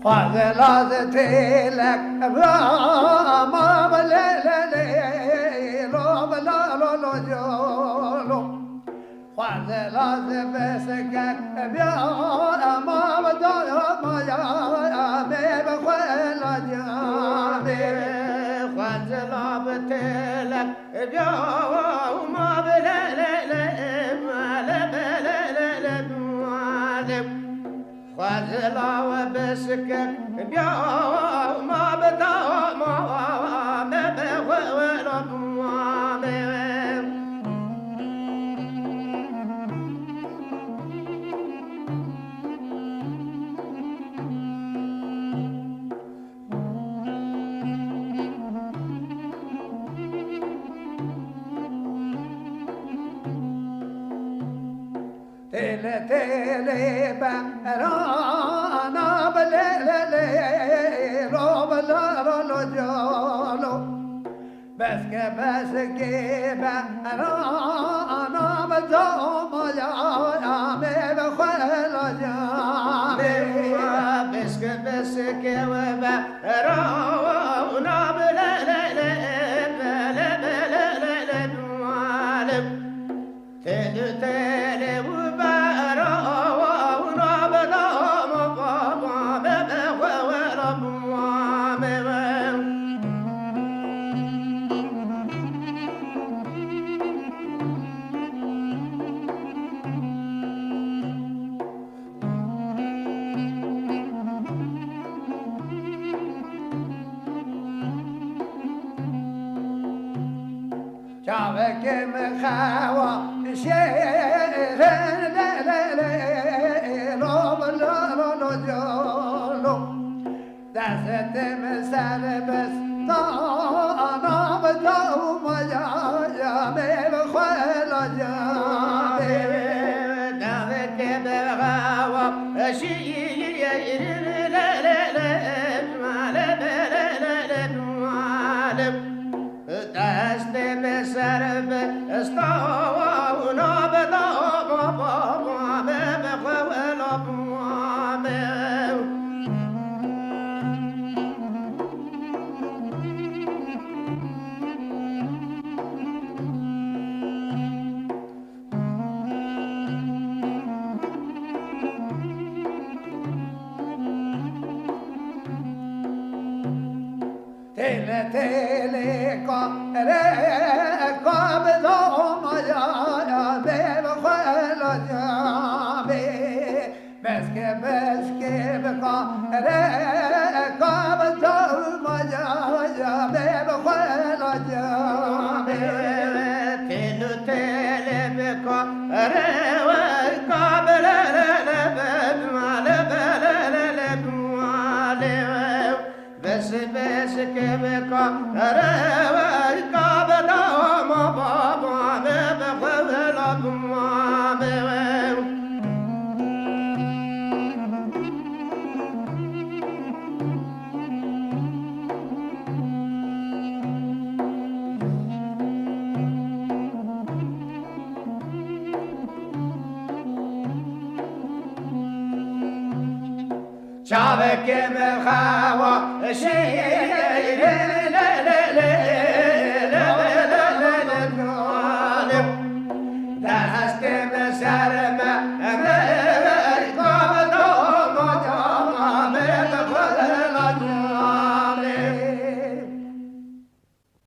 فضلات لك ما بلا لا لا لو بلا لو لو جولو فضلات بسك بيا ما بدا ما يا ما بخلا جامي فضلات لك بيا ما بلا لا لا ما بلا لا لا خذلا وبسكك بيا ما بدا ما بغولا تيلي تيلي برانا بليلي رو بلا رو جولو بسك برانا بدوم يا مي بخيل جامي بسك وبرانا بليلي تيلي تيلي شعبك مخاوى شير لا لا لا لو بلا لو جولو دست مسال بس طانا بدوم يا مي بخيل جامي دعوك بغاوى شير لا لا لا لا لا دست مسرب استوى بلا بخولا تيلي تيلي قاب دوم يا بيب خيل جامي بسك قاب دوم يا بيب خيل جامي تيلو تيلي قاب بس كبكا روي قابلا ما بابا بخولا شعبك مخاوى شيء